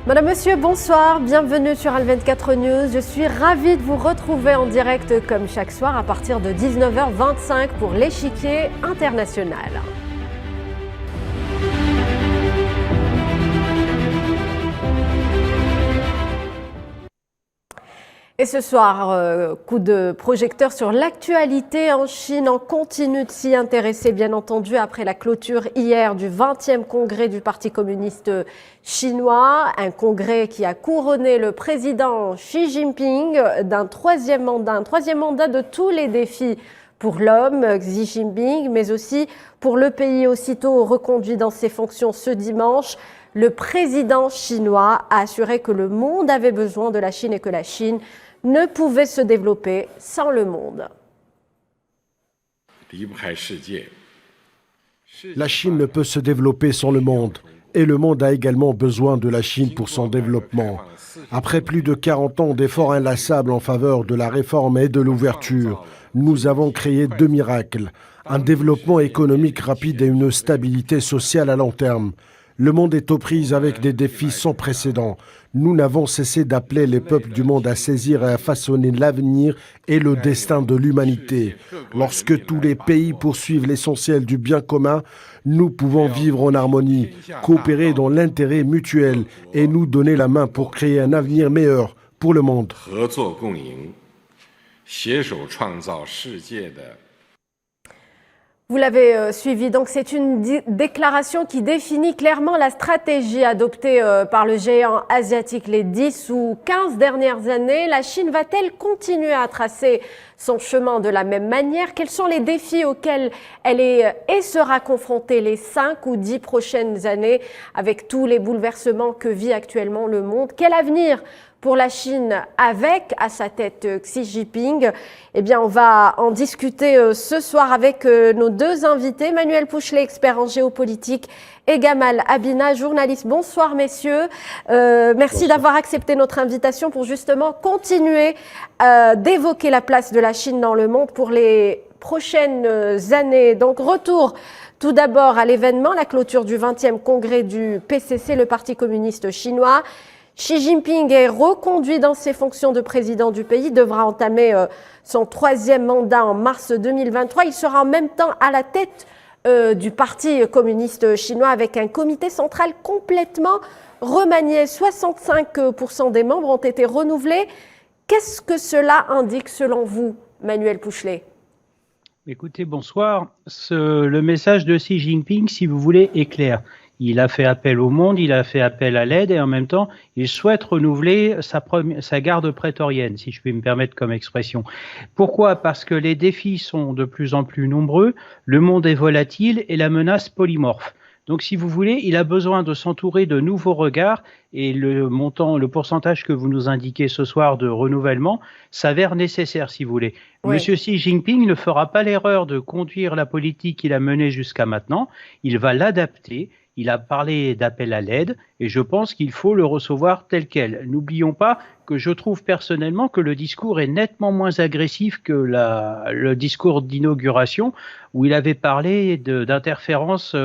Madame, Monsieur, bonsoir, bienvenue sur Al24 News. Je suis ravie de vous retrouver en direct comme chaque soir à partir de 19h25 pour l'échiquier international. Et ce soir, coup de projecteur sur l'actualité en Chine. On continue de s'y intéresser, bien entendu, après la clôture hier du 20e congrès du Parti communiste chinois. Un congrès qui a couronné le président Xi Jinping d'un troisième mandat de tous les défis pour l'homme, Xi Jinping, mais aussi pour le pays aussitôt reconduit dans ses fonctions ce dimanche. Le président chinois a assuré que le monde avait besoin de la Chine et que la Chine ne pouvait se développer sans le monde. La Chine ne peut se développer sans le monde. Et le monde a également besoin de la Chine pour son développement. Après plus de 40 ans d'efforts inlassables en faveur de la réforme et de l'ouverture, nous avons créé 2 miracles. Un développement économique rapide et une stabilité sociale à long terme. Le monde est aux prises avec des défis sans précédent. Nous n'avons cessé d'appeler les peuples du monde à saisir et à façonner l'avenir et le destin de l'humanité. Lorsque tous les pays poursuivent l'essentiel du bien commun, nous pouvons vivre en harmonie, coopérer dans l'intérêt mutuel et nous donner la main pour créer un avenir meilleur pour le monde. Vous l'avez suivi, donc c'est une déclaration qui définit clairement la stratégie adoptée par le géant asiatique les 10 ou 15 dernières années. La Chine va-t-elle continuer à tracer son chemin de la même manière? Quels sont les défis auxquels elle est et sera confrontée les 5 ou 10 prochaines années avec tous les bouleversements que vit actuellement le monde? Quel avenir pour la Chine avec à sa tête Xi Jinping? Eh bien, on va en discuter ce soir avec nos 2 invités, Manuel Pouchelet, expert en géopolitique, et Gamal Abina, journaliste. Bonsoir messieurs, merci d'avoir accepté notre invitation pour justement continuer d'évoquer la place de la Chine dans le monde pour les prochaines années. Donc retour tout d'abord à l'événement, la clôture du 20e congrès du PCC, le Parti communiste chinois. Xi Jinping est reconduit dans ses fonctions de président du pays, devra entamer son 3e mandat en mars 2023. Il sera en même temps à la tête du Parti communiste chinois avec un comité central complètement remanié. 65% des membres ont été renouvelés. Qu'est-ce que cela indique selon vous, Manuel Pouchelet? Écoutez, bonsoir. Le message de Xi Jinping, si vous voulez, est clair. Il a fait appel au monde, il a fait appel à l'aide et en même temps, il souhaite renouveler sa garde prétorienne, si je puis me permettre comme expression. Pourquoi? Parce que les défis sont de plus en plus nombreux, le monde est volatile et la menace polymorphe. Donc, si vous voulez, il a besoin de s'entourer de nouveaux regards et le pourcentage que vous nous indiquez ce soir de renouvellement s'avère nécessaire, si vous voulez. Oui. Monsieur Xi Jinping ne fera pas l'erreur de conduire la politique qu'il a menée jusqu'à maintenant. Il va l'adapter. Il a parlé d'appel à l'aide et je pense qu'il faut le recevoir tel quel. N'oublions pas que je trouve personnellement que le discours est nettement moins agressif que le discours d'inauguration où il avait parlé d'interférence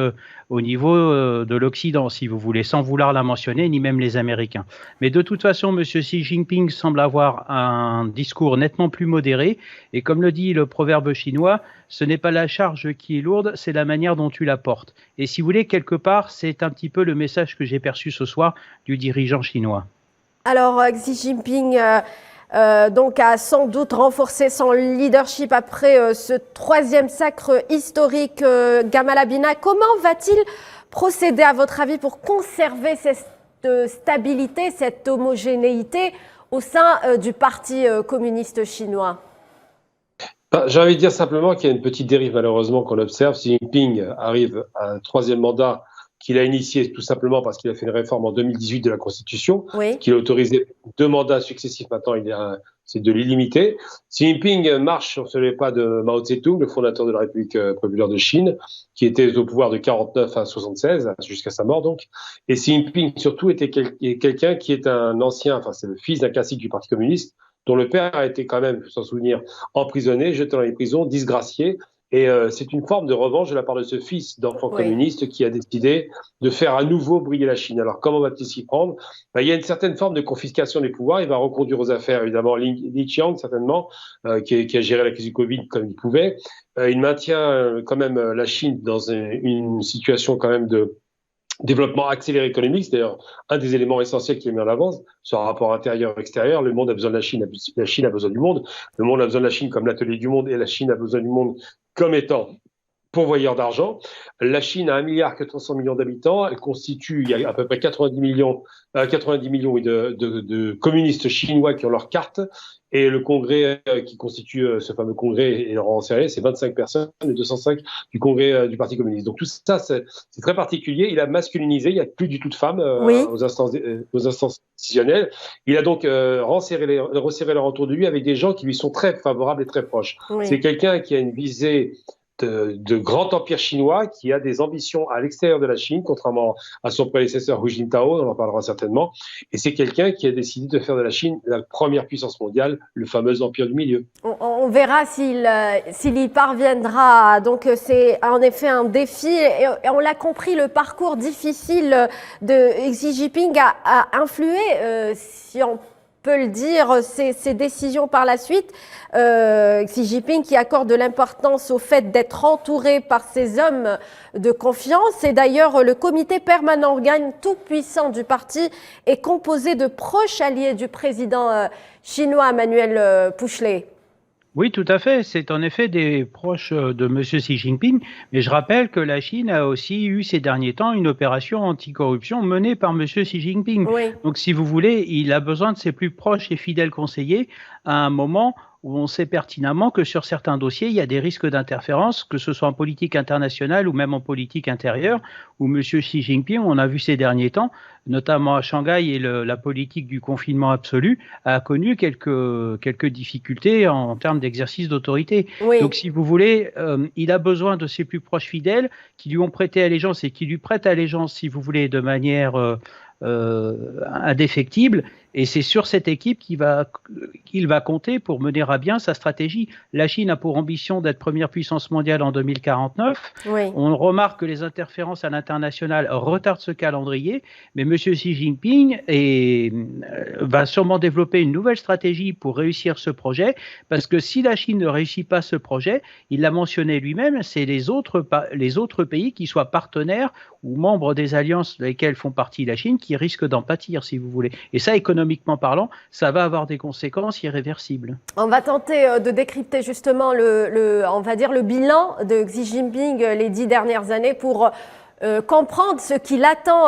au niveau de l'Occident, si vous voulez, sans vouloir la mentionner, ni même les Américains. Mais de toute façon, M. Xi Jinping semble avoir un discours nettement plus modéré et comme le dit le proverbe chinois, ce n'est pas la charge qui est lourde, c'est la manière dont tu la portes. Et si vous voulez, quelque part, c'est un petit peu le message que j'ai perçu ce soir du dirigeant chinois. Alors, Xi Jinping donc a sans doute renforcé son leadership après ce 3e sacre historique. Gamal Abina, comment va-t-il procéder, à votre avis, pour conserver cette stabilité, cette homogénéité au sein du Parti communiste chinois? J'ai envie de dire simplement qu'il y a une petite dérive malheureusement qu'on observe. Xi Jinping arrive à un 3e mandat qu'il a initié tout simplement parce qu'il a fait une réforme en 2018 de la Constitution, oui, qu'il a autorisé 2 mandats successifs. Maintenant, c'est de l'illimité. Xi Jinping marche sur les pas de Mao Tse-tung, le fondateur de la République populaire de Chine, qui était au pouvoir de 49 à 76, jusqu'à sa mort donc. Et Xi Jinping surtout était quelqu'un qui est un ancien, enfin c'est le fils d'un classique du Parti communiste, dont le père a été quand même, faut s'en souvenir, emprisonné, jeté dans les prisons, disgracié, Et c'est une forme de revanche de la part de ce fils d'enfant communiste qui a décidé de faire à nouveau briller la Chine. Alors, comment va-t-il s'y prendre? Il y a une certaine forme de confiscation des pouvoirs. Il va reconduire aux affaires, évidemment, Li Qiang, certainement, qui a géré la crise du Covid comme il pouvait. Il maintient quand même la Chine dans une situation quand même de développement accéléré économique, c'est d'ailleurs un des éléments essentiels qui est mis en avant, ce rapport intérieur-extérieur. Le monde a besoin de la Chine a besoin du monde. Le monde a besoin de la Chine comme l'atelier du monde et la Chine a besoin du monde comme étant pourvoyeur d'argent. La Chine a 1,4 milliard d'habitants. Elle constitue, il y a à peu près 90 millions de communistes chinois qui ont leur carte. Et le congrès qui constitue ce fameux congrès et le rang serré, c'est 25 personnes, les 205 du congrès du Parti communiste. Donc tout ça, c'est très particulier. Il a masculinisé, il n'y a plus du tout de femmes aux instances décisionnelles. Il a donc resserré leur entour de lui avec des gens qui lui sont très favorables et très proches. C'est quelqu'un qui a une visée de grand empire chinois, qui a des ambitions à l'extérieur de la Chine, contrairement à son prédécesseur Hu Jintao, on en parlera certainement. Et c'est quelqu'un qui a décidé de faire de la Chine la première puissance mondiale, le fameux empire du milieu. On verra s'il y parviendra. Donc c'est en effet un défi. Et on l'a compris, le parcours difficile de Xi Jinping a influé, si on peut le dire, ses décisions par la suite. Xi Jinping qui accorde de l'importance au fait d'être entouré par ces hommes de confiance. Et d'ailleurs, le comité permanent, organe tout puissant du parti, est composé de proches alliés du président chinois Emmanuel Pouchelet. Oui, tout à fait. C'est en effet des proches de M. Xi Jinping. Mais je rappelle que la Chine a aussi eu ces derniers temps une opération anticorruption menée par M. Xi Jinping. Oui. Donc, si vous voulez, il a besoin de ses plus proches et fidèles conseillers à un moment où on sait pertinemment que sur certains dossiers, il y a des risques d'interférence, que ce soit en politique internationale ou même en politique intérieure, où M. Xi Jinping, on a vu ces derniers temps, notamment à Shanghai et la politique du confinement absolu, a connu quelques difficultés en termes d'exercice d'autorité. Oui. Donc, si vous voulez, il a besoin de ses plus proches fidèles qui lui ont prêté allégeance et qui lui prêtent allégeance, si vous voulez, de manière indéfectible. Et c'est sur cette équipe qu'il va compter pour mener à bien sa stratégie. La Chine a pour ambition d'être première puissance mondiale en 2049. Oui. On remarque que les interférences à l'international retardent ce calendrier, mais M. Xi Jinping va sûrement développer une nouvelle stratégie pour réussir ce projet, parce que si la Chine ne réussit pas ce projet, il l'a mentionné lui-même, c'est les autres pays qui soient partenaires ou membres des alliances desquelles font partie la Chine qui risquent d'en pâtir, si vous voulez. Et ça, économiquement parlant, ça va avoir des conséquences irréversibles. On va tenter de décrypter justement on va dire le bilan de Xi Jinping les 10 dernières années pour comprendre ce qu'il attend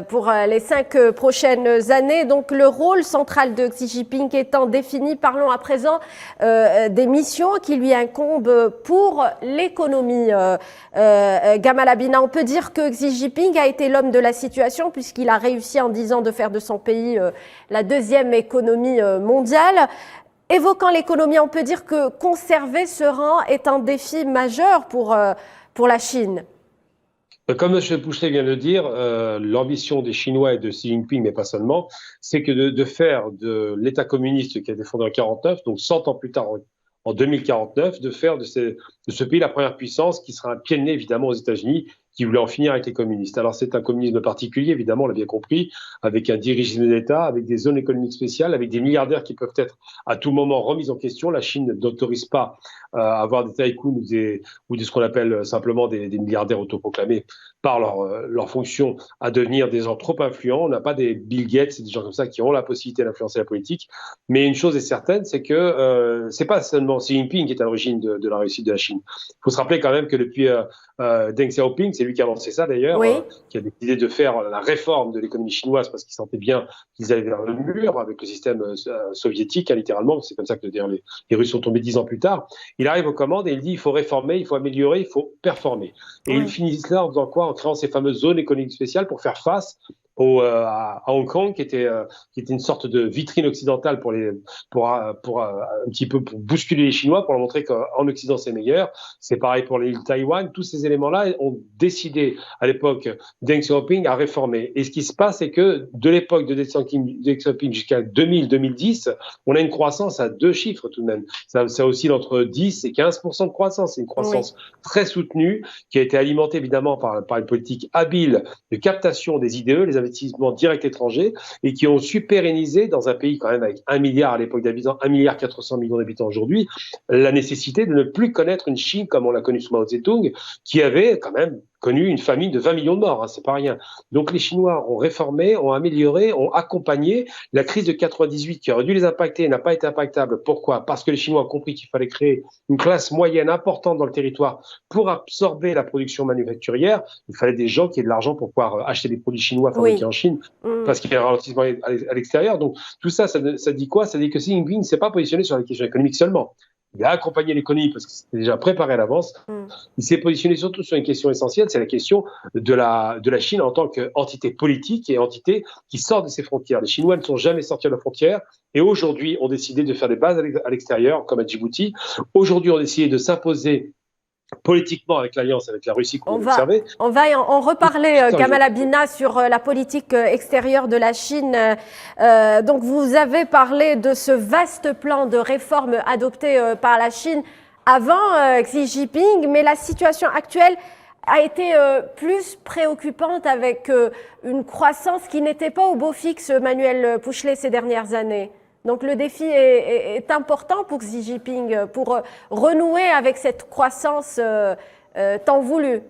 pour les 5 prochaines années. Donc le rôle central de Xi Jinping étant défini, parlons à présent des missions qui lui incombent pour l'économie. Gamal Abina, on peut dire que Xi Jinping a été l'homme de la situation puisqu'il a réussi en 10 ans de faire de son pays la deuxième économie mondiale. Évoquant l'économie, on peut dire que conserver ce rang est un défi majeur pour la Chine. Comme M. Pouchelet vient de le dire, l'ambition des Chinois et de Xi Jinping, mais pas seulement, c'est que de faire de l'État communiste qui a été fondé en 1949, donc 100 ans plus tard, en 2049, de faire de ce pays la première puissance qui sera un pied de nez évidemment aux États-Unis, qui voulait en finir avec les communistes. Alors c'est un communisme particulier, évidemment, on l'a bien compris, avec un dirigisme d'État, avec des zones économiques spéciales, avec des milliardaires qui peuvent être à tout moment remis en question. La Chine n'autorise pas à avoir des tycoons ou de ce qu'on appelle simplement des milliardaires autoproclamés par leur fonction à devenir des gens trop influents. On n'a pas des Bill Gates et des gens comme ça qui ont la possibilité d'influencer la politique. Mais une chose est certaine, c'est que c'est pas seulement Xi Jinping qui est à l'origine de la réussite de la Chine. Il faut se rappeler quand même que depuis Deng Xiaoping, c'est lui qui a lancé ça d'ailleurs, oui. Qui a décidé de faire la réforme de l'économie chinoise parce qu'il sentait bien qu'ils allaient vers le mur avec le système soviétique, littéralement. C'est comme ça que d'ailleurs les Russes sont tombés 10 ans plus tard. Il arrive aux commandes et il dit il faut réformer, il faut améliorer, il faut performer. Et il finit cela en faisant quoi? En créant ces fameuses zones économiques spéciales pour faire face à Hong Kong, qui était une sorte de vitrine occidentale pour un petit peu pour bousculer les Chinois, pour leur montrer qu'en Occident c'est meilleur. C'est pareil pour l'île Taïwan. Tous ces éléments-là ont décidé à l'époque Deng Xiaoping à réformer. Et ce qui se passe, c'est que de l'époque de Deng Xiaoping jusqu'à 2000-2010, on a une croissance à 2 chiffres tout de même. Ça oscille entre 10 et 15% de croissance. C'est une croissance très soutenue qui a été alimentée évidemment par une politique habile de captation des IDE, les investissements directs étrangers, et qui ont su pérenniser dans un pays quand même avec 1 milliard à l'époque d'habitants, 1,4 milliard d'habitants aujourd'hui, la nécessité de ne plus connaître une Chine comme on l'a connue sous Mao Zedong, qui avait quand même connu une famine de 20 millions de morts, c'est pas rien. Donc les Chinois ont réformé, ont amélioré, ont accompagné. La crise de 98 qui aurait dû les impacter n'a pas été impactable. Pourquoi ? Parce que les Chinois ont compris qu'il fallait créer une classe moyenne importante dans le territoire pour absorber la production manufacturière. Il fallait des gens qui aient de l'argent pour pouvoir acheter des produits chinois fabriqués en Chine, parce qu'il y a un ralentissement à l'extérieur. Donc tout ça, ça dit quoi ? Ça dit que Xi Jinping ne s'est pas positionné sur la question économique seulement. Il a accompagné l'économie parce que c'était déjà préparé à l'avance. Il s'est positionné surtout sur une question essentielle, c'est la question de la Chine en tant qu'entité politique et entité qui sort de ses frontières. Les Chinois ne sont jamais sortis de leurs frontières et aujourd'hui ont décidé de faire des bases à l'extérieur, comme à Djibouti. Aujourd'hui ont décidé de s'imposer politiquement avec l'alliance avec la Russie qu'on va observer. On va en reparler, Gamal Abina, sur la politique extérieure de la Chine. Donc vous avez parlé de ce vaste plan de réformes adopté par la Chine avant Xi Jinping, mais la situation actuelle a été plus préoccupante avec une croissance qui n'était pas au beau fixe, Manuel Pouchelet, ces dernières années. Donc le défi est important pour Xi Jinping, pour renouer avec cette croissance tant voulue.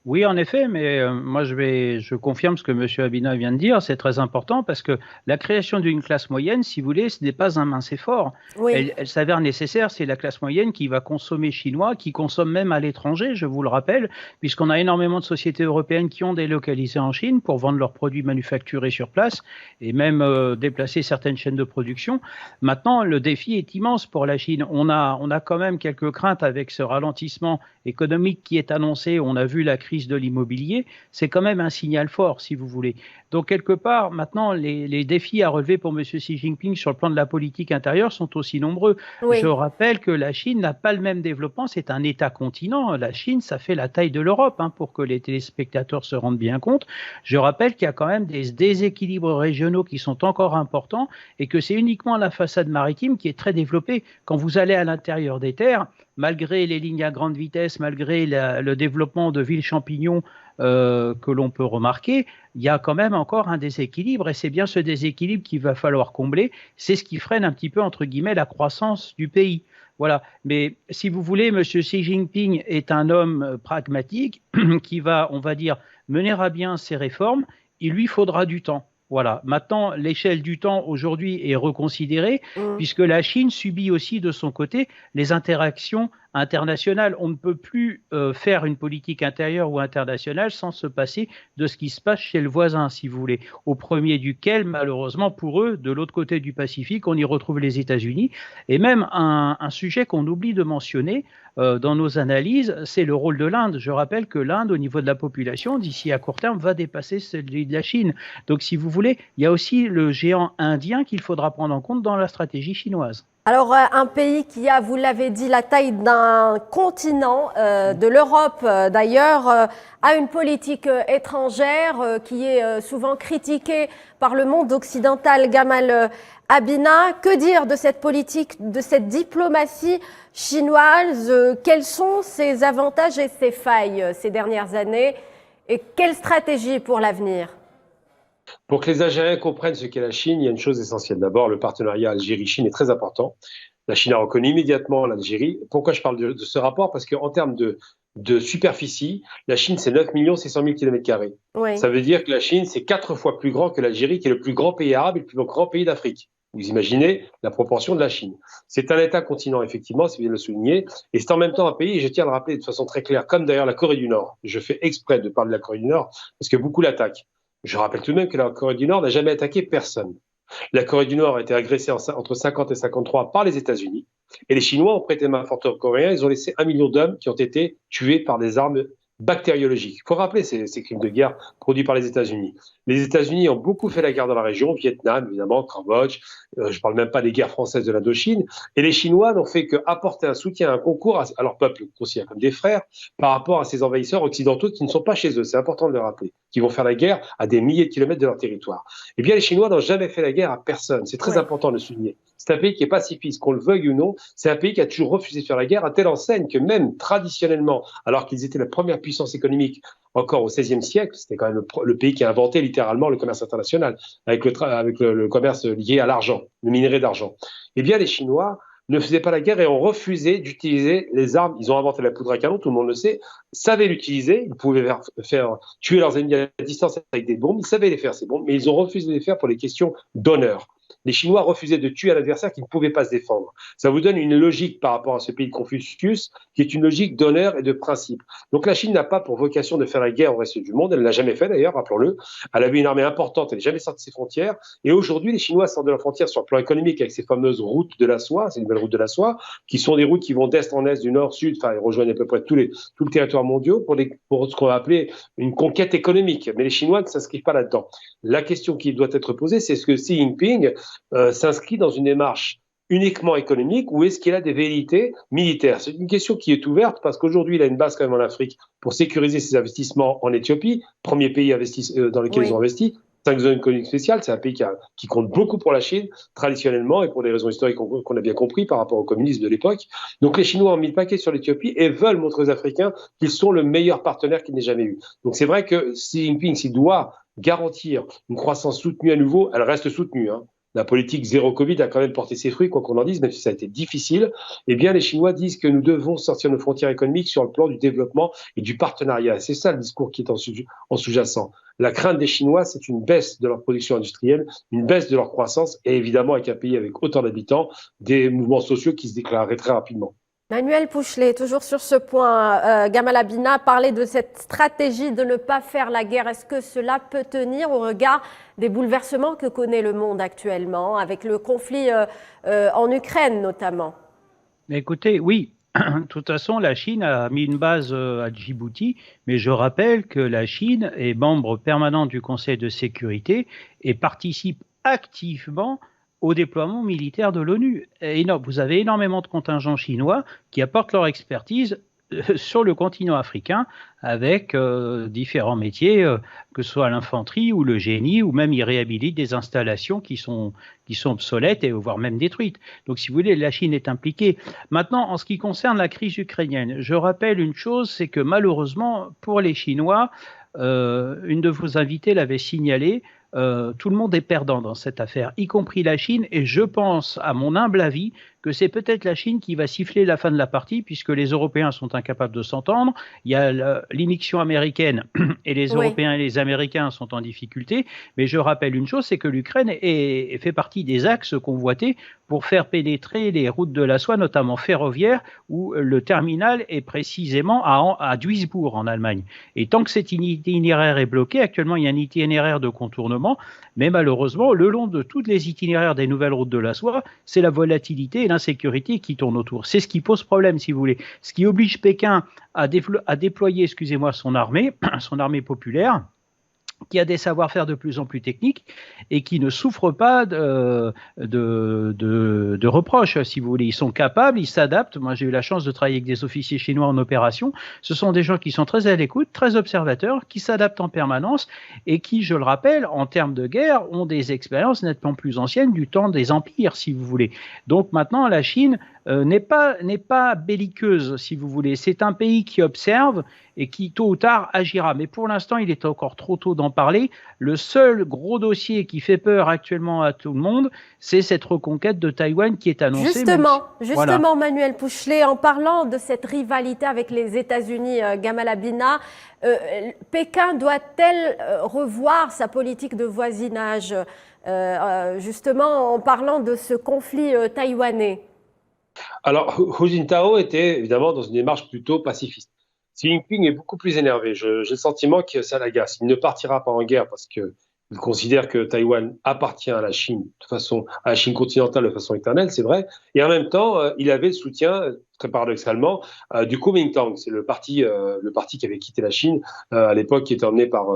Oui, en effet, mais moi je confirme ce que M. Abina vient de dire, c'est très important parce que la création d'une classe moyenne, si vous voulez, ce n'est pas un mince effort. Oui. Elle s'avère nécessaire, c'est la classe moyenne qui va consommer chinois, qui consomme même à l'étranger, je vous le rappelle, puisqu'on a énormément de sociétés européennes qui ont délocalisé en Chine pour vendre leurs produits manufacturés sur place et même déplacer certaines chaînes de production. Maintenant, le défi est immense pour la Chine. On a quand même quelques craintes avec ce ralentissement économique qui est annoncé. On a vu la crise de l'immobilier, c'est quand même un signal fort, si vous voulez. Donc, quelque part, maintenant, les défis à relever pour M. Xi Jinping sur le plan de la politique intérieure sont aussi nombreux. Oui. Je rappelle que la Chine n'a pas le même développement, c'est un État-continent. La Chine, ça fait la taille de l'Europe, pour que les téléspectateurs se rendent bien compte. Je rappelle qu'il y a quand même des déséquilibres régionaux qui sont encore importants et que c'est uniquement la façade maritime qui est très développée. Quand vous allez à l'intérieur des terres, malgré les lignes à grande vitesse, malgré le développement de villes champignons que l'on peut remarquer, il y a quand même encore un déséquilibre et c'est bien ce déséquilibre qu'il va falloir combler. C'est ce qui freine un petit peu, entre guillemets, la croissance du pays. Voilà. Mais si vous voulez, M. Xi Jinping est un homme pragmatique qui va, on va dire, mener à bien ses réformes. Il lui faudra du temps. Voilà. Maintenant, l'échelle du temps aujourd'hui est reconsidérée puisque la Chine subit aussi de son côté les interactions internationales. On ne peut plus faire une politique intérieure ou internationale sans se passer de ce qui se passe chez le voisin, si vous voulez. Au premier duquel, malheureusement pour eux, de l'autre côté du Pacifique, on y retrouve les États-Unis. Et même un sujet qu'on oublie de mentionner dans nos analyses, c'est le rôle de l'Inde. Je rappelle que l'Inde, au niveau de la population, d'ici à court terme, va dépasser celui de la Chine. Donc, si vous voulez, il y a aussi le géant indien qu'il faudra prendre en compte dans la stratégie chinoise. Alors, un pays qui a, vous l'avez dit, la taille d'un continent, de l'Europe d'ailleurs, a une politique étrangère qui est souvent critiquée par le monde occidental. Gamal Abina, que dire de cette politique, de cette diplomatie chinoise? Quels sont ses avantages et ses failles ces dernières années? Et quelle stratégie pour l'avenir? Pour que les Algériens comprennent ce qu'est la Chine, il y a une chose essentielle. D'abord, le partenariat Algérie-Chine est très important. La Chine a reconnu immédiatement l'Algérie. Pourquoi je parle de ce rapport? Parce qu'en termes de superficie, la Chine, c'est 9 600 000 km². Oui. Ça veut dire que la Chine, c'est 4 fois plus grand que l'Algérie, qui est le plus grand pays arabe et le plus grand pays d'Afrique. Vous imaginez la proportion de la Chine. C'est un État-continent, effectivement, c'est bien de le souligner, et c'est en même temps un pays, et je tiens à le rappeler de façon très claire, comme d'ailleurs la Corée du Nord. Je fais exprès de parler de la Corée du Nord, parce que beaucoup l'attaquent. Je rappelle tout de même que la Corée du Nord n'a jamais attaqué personne. La Corée du Nord a été agressée entre 50 et 53 par les États-Unis. Et les Chinois ont prêté main forte aux Coréens. Ils ont laissé 1 million d'hommes qui ont été tués par des armes bactériologiques. Il faut rappeler ces crimes de guerre produits par les États-Unis. Les États-Unis ont beaucoup fait la guerre dans la région, Vietnam, évidemment, Cambodge, je ne parle même pas des guerres françaises de l'Indochine, et les Chinois n'ont fait qu'apporter un soutien, un concours à leur peuple, considéré comme des frères, par rapport à ces envahisseurs occidentaux qui ne sont pas chez eux, c'est important de le rappeler, qui vont faire la guerre à des milliers de kilomètres de leur territoire. Eh bien, les Chinois n'ont jamais fait la guerre à personne, c'est très important de le souligner. C'est un pays qui est pacifiste, qu'on le veuille ou non, c'est un pays qui a toujours refusé de faire la guerre, à telle enseigne que même traditionnellement, alors qu'ils étaient la première puissance économique encore au XVIe siècle, c'était quand même le pays qui a inventé littéralement le commerce international, avec le commerce lié à l'argent, le minerai d'argent. Eh bien, les Chinois ne faisaient pas la guerre et ont refusé d'utiliser les armes. Ils ont inventé la poudre à canon, tout le monde le sait, savaient l'utiliser, ils pouvaient faire tuer leurs ennemis à distance avec des bombes, ils savaient les faire, ces bombes, mais ils ont refusé de les faire pour les questions d'honneur. Les Chinois refusaient de tuer un adversaire qui ne pouvait pas se défendre. Ça vous donne une logique par rapport à ce pays de Confucius, qui est une logique d'honneur et de principe. Donc la Chine n'a pas pour vocation de faire la guerre au reste du monde, elle ne l'a jamais fait d'ailleurs, rappelons-le. Elle avait une armée importante, elle n'est jamais sortie de ses frontières, et aujourd'hui les Chinois sortent de leurs frontières sur le plan économique avec ces fameuses routes de la soie, ces nouvelles routes de la soie, qui sont des routes qui vont d'est en est, du nord, sud, enfin ils rejoignent à peu près tout le territoire mondial pour ce qu'on va appeler une conquête économique. Mais les Chinois ne s'inscrivent pas là-dedans. La question qui doit être posée, c'est est-ce que Xi Jinping s'inscrit dans une démarche uniquement économique ou est-ce qu'il a des velléités militaires? C'est une question qui est ouverte parce qu'aujourd'hui, il a une base quand même en Afrique pour sécuriser ses investissements en Éthiopie, premier pays dans lequel ils ont investi. 5 zones économiques spéciales, c'est un pays qui compte beaucoup pour la Chine, traditionnellement, et pour des raisons historiques qu'on a bien compris par rapport au communisme de l'époque. Donc les Chinois ont mis le paquet sur l'Éthiopie et veulent montrer aux Africains qu'ils sont le meilleur partenaire qu'ils n'aient jamais eu. Donc c'est vrai que Xi Jinping, s'il doit garantir une croissance soutenue à nouveau, elle reste soutenue, hein. La politique zéro Covid a quand même porté ses fruits, quoi qu'on en dise, même si ça a été difficile. Eh bien, les Chinois disent que nous devons sortir nos frontières économiques sur le plan du développement et du partenariat. Et c'est ça le discours qui est en sous-jacent. La crainte des Chinois, c'est une baisse de leur production industrielle, une baisse de leur croissance, et évidemment, avec un pays avec autant d'habitants, des mouvements sociaux qui se déclareraient très rapidement. Manuel Pouchelet, toujours sur ce point, Gamal Abina parlait de cette stratégie de ne pas faire la guerre. Est-ce que cela peut tenir au regard des bouleversements que connaît le monde actuellement, avec le conflit en Ukraine notamment? Écoutez, oui. De toute façon, la Chine a mis une base à Djibouti, mais je rappelle que la Chine est membre permanent du Conseil de sécurité et participe activement au déploiement militaire de l'ONU. Vous avez énormément de contingents chinois qui apportent leur expertise sur le continent africain avec différents métiers, que ce soit l'infanterie ou le génie, ou même ils réhabilitent des installations qui sont obsolètes et voire même détruites. Donc si vous voulez, la Chine est impliquée. Maintenant, en ce qui concerne la crise ukrainienne, je rappelle une chose, c'est que malheureusement, pour les Chinois, une de vos invités l'avait signalé, tout le monde est perdant dans cette affaire, y compris la Chine, et je pense, à mon humble avis, que c'est peut-être la Chine qui va siffler la fin de la partie, puisque les Européens sont incapables de s'entendre. Il y a l'immixtion américaine, et les Européens et les Américains sont en difficulté. Mais je rappelle une chose, c'est que l'Ukraine fait partie des axes convoités pour faire pénétrer les routes de la soie, notamment ferroviaires, où le terminal est précisément à Duisbourg, en Allemagne. Et tant que cet itinéraire est bloqué, actuellement il y a un itinéraire de contournement, mais malheureusement, le long de tous les itinéraires des nouvelles routes de la soie, c'est la volatilité et l'insécurité qui tournent autour. C'est ce qui pose problème, si vous voulez. Ce qui oblige Pékin à déployer, son armée populaire, qui a des savoir-faire de plus en plus techniques et qui ne souffrent pas de reproches, si vous voulez. Ils sont capables, ils s'adaptent. Moi, j'ai eu la chance de travailler avec des officiers chinois en opération. Ce sont des gens qui sont très à l'écoute, très observateurs, qui s'adaptent en permanence et qui, je le rappelle, en termes de guerre, ont des expériences nettement plus anciennes du temps des empires, si vous voulez. Donc maintenant, la Chine n'est pas belliqueuse, si vous voulez. C'est un pays qui observe et qui, tôt ou tard, agira. Mais pour l'instant, il est encore trop tôt d'en parler. Le seul gros dossier qui fait peur actuellement à tout le monde, c'est cette reconquête de Taïwan qui est annoncée. Justement, voilà. Manuel Pouchelet, en parlant de cette rivalité avec les États-Unis, Gamal Abina, Pékin doit-elle revoir sa politique de voisinage, justement en parlant de ce conflit taïwanais? Alors, Hu Jintao était évidemment dans une démarche plutôt pacifiste. Xi Jinping est beaucoup plus énervé. J'ai le sentiment que ça l'agace. Il ne partira pas en guerre parce qu'il considère que Taïwan appartient à la Chine, à la Chine continentale de façon éternelle, c'est vrai. Et en même temps, il avait le soutien très paradoxalement, du Kuomintang. C'est le parti qui avait quitté la Chine à l'époque, qui était emmené par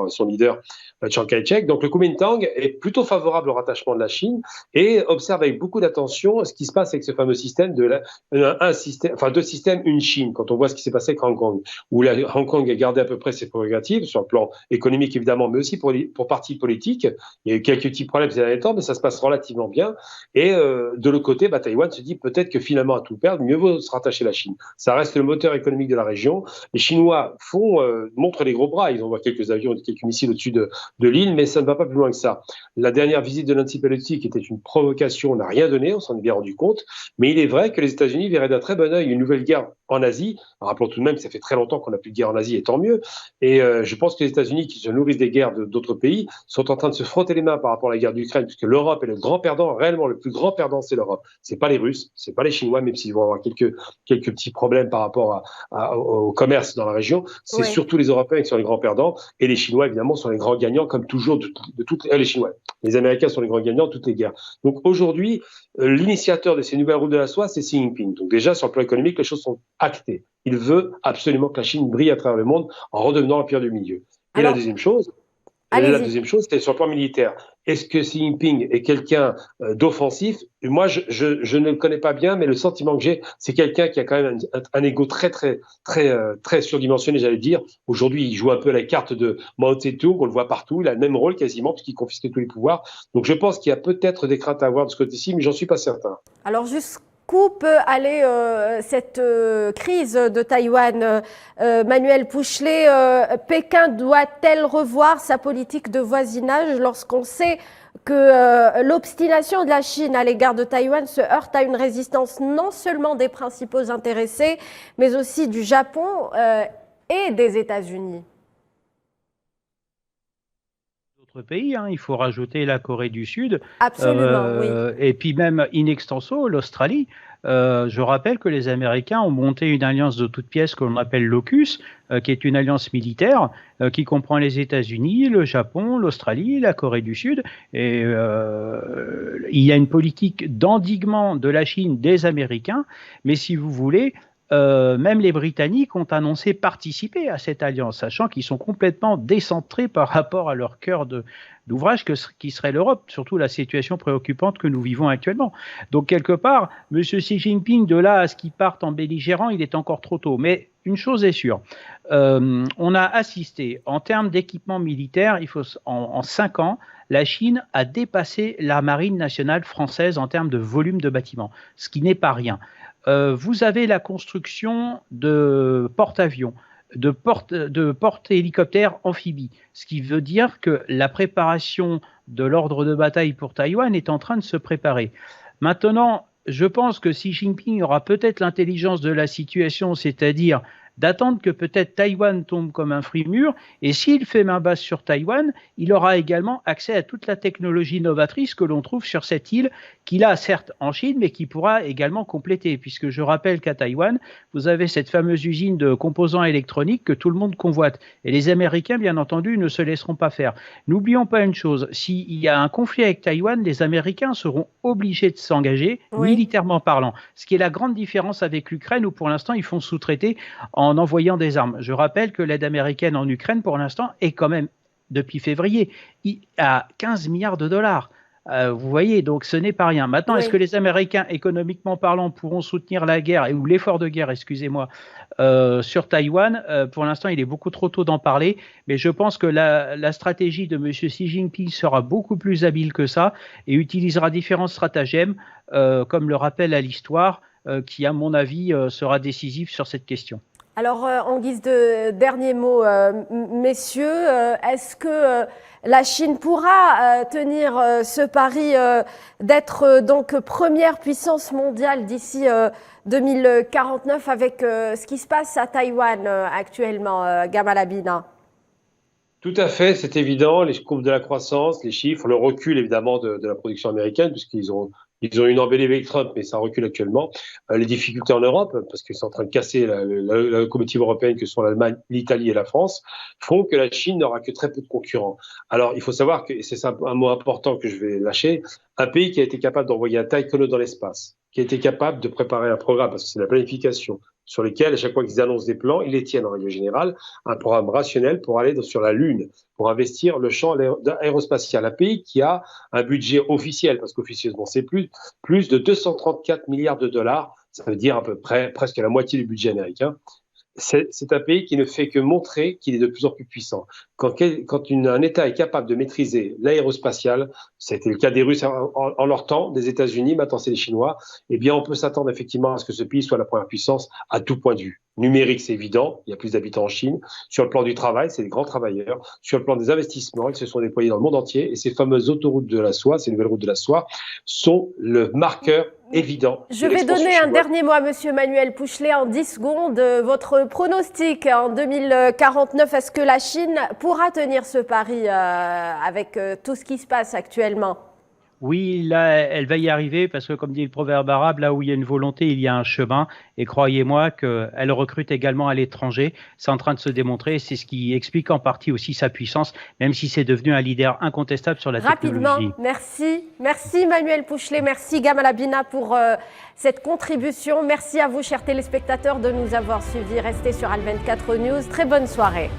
son leader Chiang Kai-shek. Donc le Kuomintang est plutôt favorable au rattachement de la Chine et observe avec beaucoup d'attention ce qui se passe avec ce fameux système deux systèmes, une Chine. Quand on voit ce qui s'est passé avec Hong Kong, où Hong Kong a gardé à peu près ses prérogatives sur le plan économique évidemment, mais aussi pour partie politique. Il y a eu quelques petits problèmes ces derniers temps, mais ça se passe relativement bien. Et de l'autre côté, Taïwan se dit peut-être que finalement, à tout perdre, mieux vaut se rattacher à la Chine. Ça reste le moteur économique de la région. Les Chinois montrent les gros bras. Ils envoient quelques avions, quelques missiles au-dessus de l'île, mais ça ne va pas plus loin que ça. La dernière visite de Nancy Pelosi, qui était une provocation, n'a rien donné, on s'en est bien rendu compte. Mais il est vrai que les États-Unis verraient d'un très bon œil une nouvelle guerre en Asie. Rappelons tout de même que ça fait très longtemps qu'on n'a plus de guerre en Asie, et tant mieux. Et je pense que les États-Unis, qui se nourrissent des guerres d'autres pays, sont en train de se frotter les mains par rapport à la guerre d'Ukraine, puisque l'Europe est le grand perdant. Réellement, le plus grand perdant, c'est l'Europe. C'est pas les Russes, c'est pas les Chinois, même s'ils vont avoir quelques petits problèmes par rapport au commerce dans la région. C'est surtout les Européens qui sont les grands perdants, et les Chinois, évidemment, sont les grands gagnants, comme toujours de toutes les Chinois. Les Américains sont les grands gagnants de toutes les guerres. Donc aujourd'hui, l'initiateur de ces nouvelles routes de la soie, c'est Xi Jinping. Donc déjà, sur le plan économique, les choses sont actées. Il veut absolument que la Chine brille à travers le monde en redevenant l'empire du milieu. Et la deuxième chose, c'est sur le plan militaire. Est-ce que Xi Jinping est quelqu'un d'offensif? Moi, je ne le connais pas bien, mais le sentiment que j'ai, c'est quelqu'un qui a quand même un ego très surdimensionné, j'allais dire. Aujourd'hui, il joue un peu la carte de Mao Tse-tung, on le voit partout, il a le même rôle quasiment, puisqu'il confisque tous les pouvoirs. Donc je pense qu'il y a peut-être des craintes à avoir de ce côté-ci, mais j'en suis pas certain. Alors jusqu'où peut aller cette crise de Taïwan? Manuel Pouchelet, Pékin doit-elle revoir sa politique de voisinage lorsqu'on sait que l'obstination de la Chine à l'égard de Taïwan se heurte à une résistance non seulement des principaux intéressés, mais aussi du Japon et des États-Unis? D'autres pays, il faut rajouter la Corée du Sud. Absolument, oui. Et puis même in extenso, l'Australie. Je rappelle que les Américains ont monté une alliance de toutes pièces que l'on appelle l'AUKUS, qui est une alliance militaire qui comprend les États-Unis, le Japon, l'Australie, la Corée du Sud. Et il y a une politique d'endiguement de la Chine des Américains, mais si vous voulez, même les Britanniques ont annoncé participer à cette alliance, sachant qu'ils sont complètement décentrés par rapport à leur cœur d'ouvrage qui serait l'Europe, surtout la situation préoccupante que nous vivons actuellement. Donc quelque part, M. Xi Jinping, de là à ce qu'il parte en belligérant, il est encore trop tôt. Mais une chose est sûre, on a assisté, en termes d'équipement militaire, en 5 ans, la Chine a dépassé la marine nationale française en termes de volume de bâtiments, ce qui n'est pas rien. Vous avez la construction de porte-avions, de porte-hélicoptères amphibies, ce qui veut dire que la préparation de l'ordre de bataille pour Taïwan est en train de se préparer. Maintenant, je pense que Xi Jinping aura peut-être l'intelligence de la situation, c'est-à-dire d'attendre que peut-être Taïwan tombe comme un fruit mûr, et s'il fait main basse sur Taïwan, il aura également accès à toute la technologie novatrice que l'on trouve sur cette île, qu'il a certes en Chine, mais qui pourra également compléter, puisque je rappelle qu'à Taïwan, vous avez cette fameuse usine de composants électroniques que tout le monde convoite, et les Américains, bien entendu, ne se laisseront pas faire. N'oublions pas une chose, s'il y a un conflit avec Taïwan, les Américains seront obligés de s'engager, militairement parlant, ce qui est la grande différence avec l'Ukraine, où pour l'instant, ils font sous-traiter en envoyant des armes. Je rappelle que l'aide américaine en Ukraine, pour l'instant, est quand même, depuis février, à 15 milliards de dollars. Vous voyez, donc ce n'est pas rien. Maintenant, est-ce que les Américains, économiquement parlant, pourront soutenir la guerre, ou l'effort de guerre, excusez-moi, sur Taïwan? Pour l'instant, il est beaucoup trop tôt d'en parler, mais je pense que la stratégie de M. Xi Jinping sera beaucoup plus habile que ça et utilisera différents stratagèmes, comme le rappelle à l'histoire, qui, à mon avis, sera décisif sur cette question. Alors, en guise de dernier mot, messieurs, est-ce que la Chine pourra tenir ce pari d'être donc première puissance mondiale d'ici 2049 avec ce qui se passe à Taïwan actuellement, Gamal Abina? Tout à fait, c'est évident. Les courbes de la croissance, les chiffres, le recul évidemment de la production américaine, puisqu'ils ont une embellie avec Trump, mais ça recule actuellement. Les difficultés en Europe, parce qu'ils sont en train de casser la locomotive européenne que sont l'Allemagne, l'Italie et la France, font que la Chine n'aura que très peu de concurrents. Alors, il faut savoir que, et c'est un mot important que je vais lâcher, un pays qui a été capable d'envoyer un taïkono dans l'espace, qui a été capable de préparer un programme, parce que c'est la planification, sur lesquels, à chaque fois qu'ils annoncent des plans, ils les tiennent en règle générale, un programme rationnel pour aller sur la Lune, pour investir le champ aérospatial. Un pays qui a un budget officiel, parce qu'officieusement c'est plus de 234 milliards de dollars, ça veut dire à peu près presque la moitié du budget américain. C'est un pays qui ne fait que montrer qu'il est de plus en plus puissant. Quand un État est capable de maîtriser l'aérospatial, ça a été le cas des Russes en leur temps, des États-Unis, maintenant c'est les Chinois, eh bien on peut s'attendre effectivement à ce que ce pays soit la première puissance à tout point de vue. Numérique, c'est évident, il y a plus d'habitants en Chine. Sur le plan du travail, c'est des grands travailleurs. Sur le plan des investissements, ils se sont déployés dans le monde entier. Et ces fameuses autoroutes de la soie, ces nouvelles routes de la soie, sont le marqueur évident. Je vais donner un dernier mot à Monsieur Manuel Pouchelet en 10 secondes. Votre pronostic en 2049, est-ce que la Chine pourra tenir ce pari avec tout ce qui se passe actuellement ? Oui, là, elle va y arriver parce que, comme dit le proverbe arabe, là où il y a une volonté, il y a un chemin. Et croyez-moi qu'elle recrute également à l'étranger. C'est en train de se démontrer. C'est ce qui explique en partie aussi sa puissance, même si c'est devenu un leader incontestable sur la technologie. Rapidement, merci. Merci Manuel Pouchelet, merci Gamal Abina pour cette contribution. Merci à vous, chers téléspectateurs, de nous avoir suivis. Restez sur Al 24 News. Très bonne soirée.